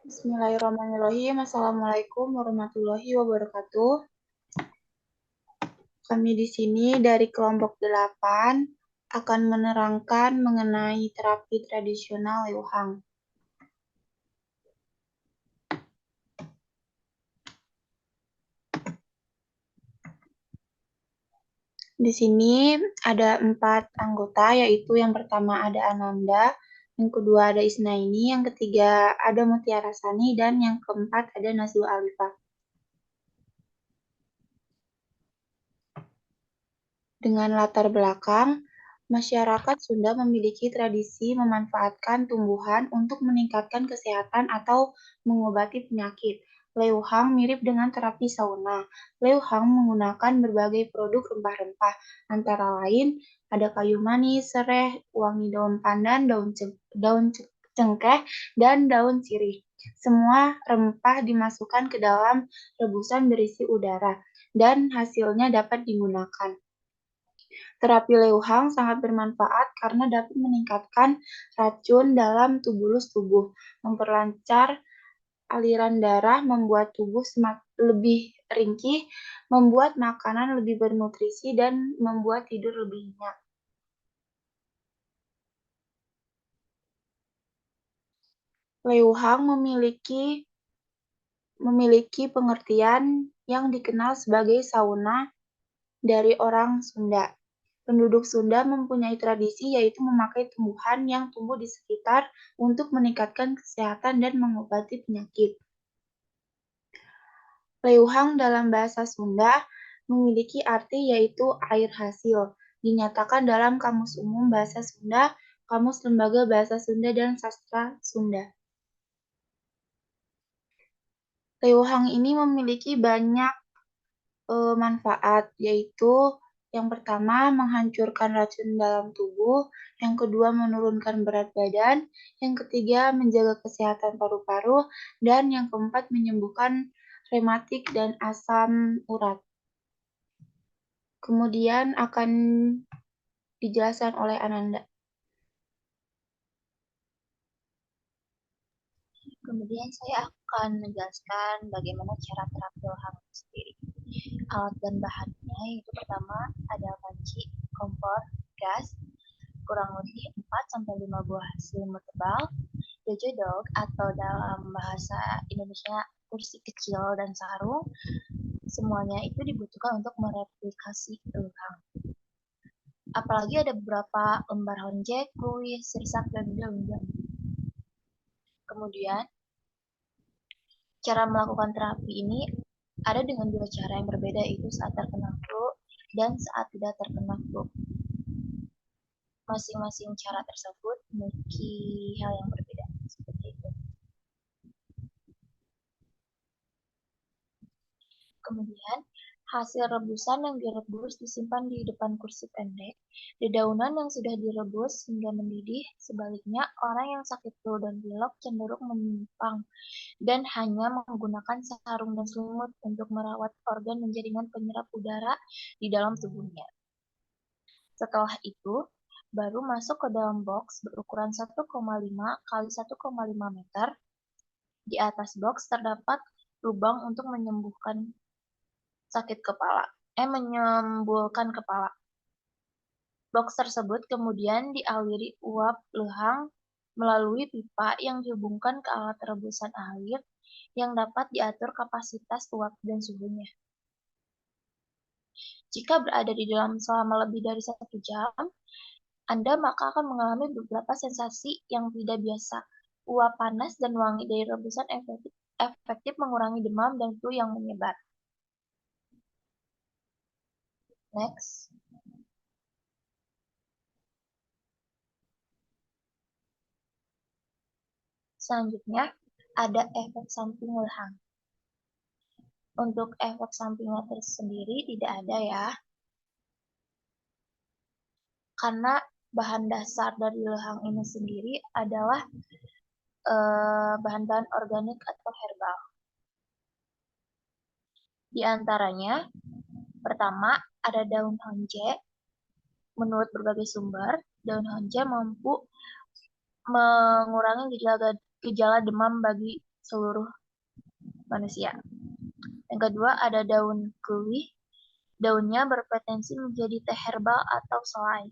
Bismillahirrahmanirrahim. Assalamualaikum warahmatullahi wabarakatuh. Kami di sini dari kelompok 8 akan menerangkan mengenai terapi tradisional Leuhang. Di sini ada 4 anggota, yaitu yang pertama ada Ananda, yang kedua ada Isnaini, yang ketiga ada Mutiara Sani, dan yang keempat ada Nazul Alifah. Dengan latar belakang, masyarakat Sunda memiliki tradisi memanfaatkan tumbuhan untuk meningkatkan kesehatan atau mengobati penyakit. Leuhang mirip dengan terapi sauna. Leuhang menggunakan berbagai produk rempah-rempah, antara lain ada kayu manis, sereh, wangi daun pandan, daun cengkeh, dan daun sirih. Semua rempah dimasukkan ke dalam rebusan berisi udara, dan hasilnya dapat digunakan. Terapi Leuhang sangat bermanfaat karena dapat meningkatkan racun dalam tubuh, memperlancar aliran darah, membuat tubuh lebih ringkih, membuat makanan lebih bernutrisi, dan membuat tidur lebih nyenyak. Leuhang memiliki pengertian yang dikenal sebagai sauna dari orang Sunda. Penduduk Sunda mempunyai tradisi yaitu memakai tumbuhan yang tumbuh di sekitar untuk meningkatkan kesehatan dan mengobati penyakit. Leuhang dalam bahasa Sunda memiliki arti yaitu air hasil. Dinyatakan dalam Kamus Umum Bahasa Sunda, Kamus Lembaga Bahasa Sunda dan Sastra Sunda. Leuhang ini memiliki banyak manfaat, yaitu yang pertama menghancurkan racun dalam tubuh, yang kedua menurunkan berat badan, yang ketiga menjaga kesehatan paru-paru, dan yang keempat menyembuhkan rematik dan asam urat. Kemudian akan dijelaskan oleh Ananda. Kemudian saya akan menjelaskan bagaimana cara terapi Leuhang itu sendiri. Alat dan bahannya itu pertama ada panci, kompor, gas, kurang lebih 4-5 buah selimut tebal, dojodok atau dalam bahasa Indonesia kursi kecil dan sarung. Semuanya itu dibutuhkan untuk mereplikasi Leuhang. Apalagi ada beberapa lembar honjek, kuis, sirsak, dan daun-daun. Kemudian cara melakukan terapi ini ada dengan dua cara yang berbeda, yaitu saat terkena flu dan saat tidak terkena flu. Masing-masing cara tersebut memiliki hal yang berbeda, seperti itu. Kemudian, hasil rebusan yang direbus disimpan di depan kursi pendek. Dedaunan yang sudah direbus hingga mendidih, sebaliknya orang yang sakit flu dan pilek cenderung menyimpang dan hanya menggunakan sarung dan selimut untuk merawat organ dan jaringan penyerap udara di dalam tubuhnya. Setelah itu, baru masuk ke dalam box berukuran 1,5 kali 1,5 meter. Di atas box terdapat lubang untuk menyembuhkan menyembulkan kepala. Box tersebut kemudian dialiri uap Leuhang melalui pipa yang dihubungkan ke alat rebusan air yang dapat diatur kapasitas uap dan suhunya. Jika berada di dalam selama lebih dari 1 jam, Anda maka akan mengalami beberapa sensasi yang tidak biasa. Uap panas dan wangi dari rebusan efektif mengurangi demam dan flu yang menyebar. Next. Selanjutnya, ada efek samping Leuhang. Untuk efek sampingnya tersendiri tidak ada ya. Karena bahan dasar dari Leuhang ini sendiri adalah bahan-bahan organik atau herbal. Di antaranya, pertama ada daun honje. Menurut berbagai sumber, daun honje mampu mengurangi gejala demam bagi seluruh manusia. Yang kedua ada daun keluih. Daunnya berpotensi menjadi teh herbal atau selai.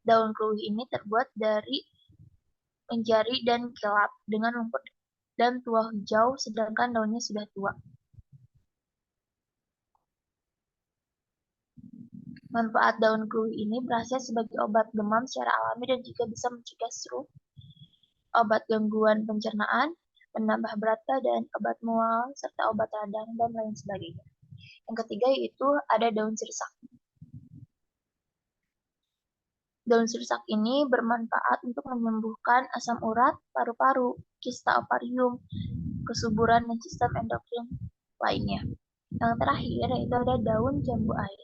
Daun keluih ini terbuat dari menjari dan kilap dengan rumput dan tuah hijau, sedangkan daunnya sudah tua. Manfaat daun keluih ini berhasil sebagai obat demam secara alami dan juga bisa mencegah stroke, obat gangguan pencernaan, menambah berat badan, obat mual, serta obat radang, dan lain sebagainya. Yang ketiga yaitu ada daun sirsak. Daun sirsak ini bermanfaat untuk menyembuhkan asam urat, paru-paru, kista ovarium, kesuburan, dan sistem endokrin lainnya. Yang terakhir yaitu ada daun jambu air.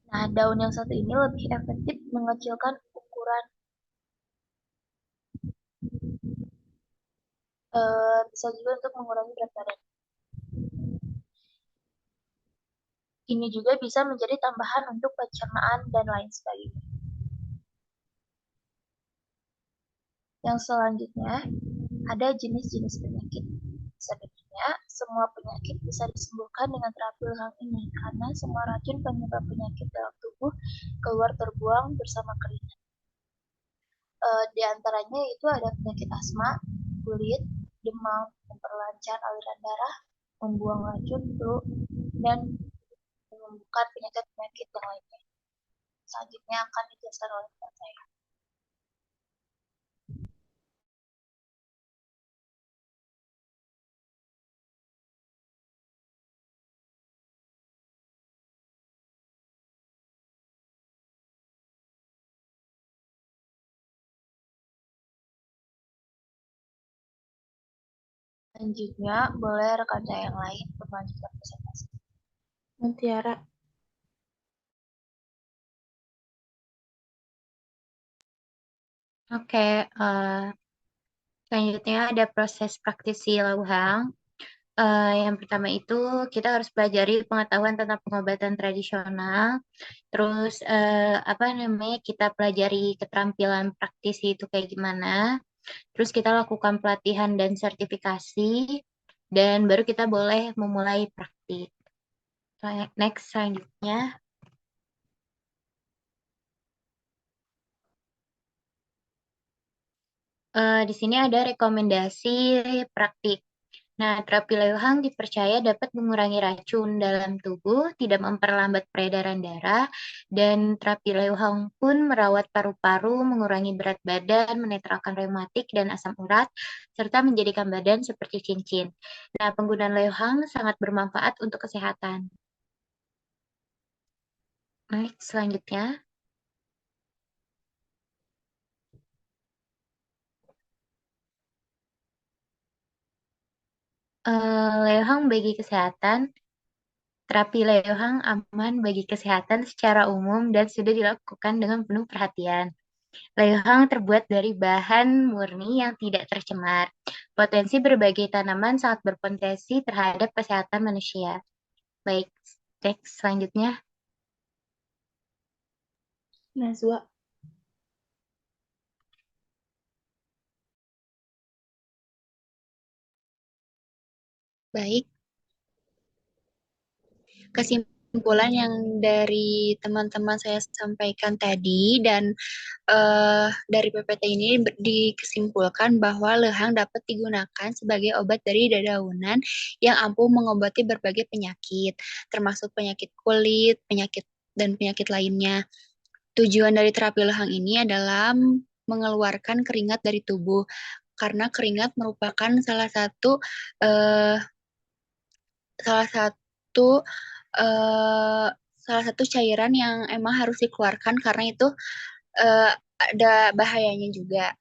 Nah, daun yang satu ini lebih efektif mengecilkan ukuran, bisa juga untuk mengurangi berat badan. Ini juga bisa menjadi tambahan untuk pencernaan dan lain sebagainya. Yang selanjutnya, ada jenis-jenis penyakit. Sebenarnya, semua penyakit bisa disembuhkan dengan terapi lehang ini, karena semua racun penyebab penyakit dalam tubuh keluar terbuang bersama keringat. Di antaranya itu ada penyakit asma, kulit, demam, memperlancar aliran darah, membuang racun, flu, dan menyembuhkan penyakit-penyakit yang lainnya. Selanjutnya akan dijelaskan oleh teman saya. Selanjutnya, boleh rekan saya yang lain untuk melanjutkan presentasi. Mutiara. Oke, selanjutnya ada proses praktisi Lauhang. Yang pertama itu kita harus pelajari pengetahuan tentang pengobatan tradisional. Terus apa namanya kita pelajari keterampilan praktisi itu kayak gimana. Terus kita lakukan pelatihan dan sertifikasi. Dan baru kita boleh memulai praktik. Next selanjutnya. Di sini ada rekomendasi praktik. Nah, terapi Leuhang dipercaya dapat mengurangi racun dalam tubuh, tidak memperlambat peredaran darah, dan terapi Leuhang pun merawat paru-paru, mengurangi berat badan, menetralkan reumatik dan asam urat, serta menjadikan badan seperti cincin. Nah, penggunaan Leuhang sangat bermanfaat untuk kesehatan. Next, selanjutnya. Leuhang bagi kesehatan. Terapi Leuhang aman bagi kesehatan secara umum dan sudah dilakukan dengan penuh perhatian. Leuhang terbuat dari bahan murni yang tidak tercemar. Potensi berbagai tanaman sangat berpotensi terhadap kesehatan manusia. Baik, teks selanjutnya. Nazwa. Baik, kesimpulan yang dari teman-teman saya sampaikan tadi dan dari PPT ini dikesimpulkan bahwa lehang dapat digunakan sebagai obat dari dedaunan yang ampuh mengobati berbagai penyakit, termasuk penyakit kulit, penyakit dan penyakit lainnya. Tujuan dari terapi lehang ini adalah mengeluarkan keringat dari tubuh, karena keringat merupakan salah satu eh, salah satu eh, salah satu cairan yang emang harus dikeluarkan karena itu ada bahayanya juga.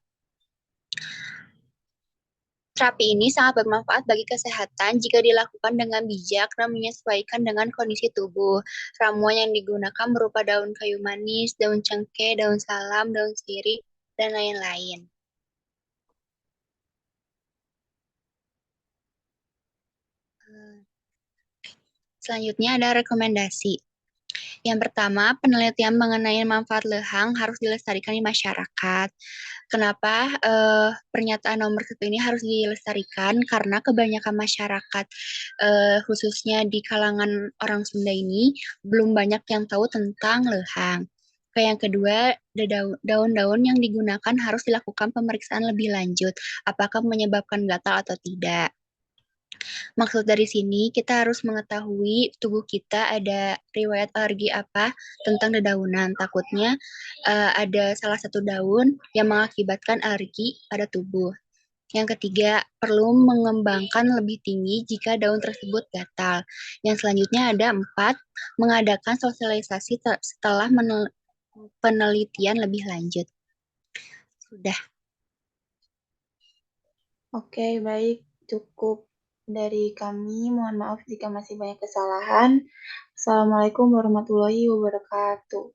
Terapi ini sangat bermanfaat bagi kesehatan jika dilakukan dengan bijak dan menyesuaikan dengan kondisi tubuh. Ramuan yang digunakan berupa daun kayu manis, daun cengkeh, daun salam, daun sirih, dan lain-lain. Selanjutnya ada rekomendasi. Yang pertama, penelitian mengenai manfaat lehang harus dilestarikan di masyarakat. Kenapa pernyataan nomor satu ini harus dilestarikan? Karena kebanyakan masyarakat, khususnya di kalangan orang Sunda ini, belum banyak yang tahu tentang lehang. Yang kedua, daun-daun yang digunakan harus dilakukan pemeriksaan lebih lanjut, apakah menyebabkan gatal atau tidak. Maksud dari sini, kita harus mengetahui tubuh kita ada riwayat alergi apa tentang dedaunan. Takutnya ada salah satu daun yang mengakibatkan alergi pada tubuh. Yang ketiga, perlu mengembangkan lebih tinggi jika daun tersebut gatal. Yang selanjutnya ada 4, mengadakan sosialisasi setelah penelitian lebih lanjut. Sudah. Oke, baik. Cukup dari kami. Mohon maaf jika masih banyak kesalahan. Assalamualaikum warahmatullahi wabarakatuh.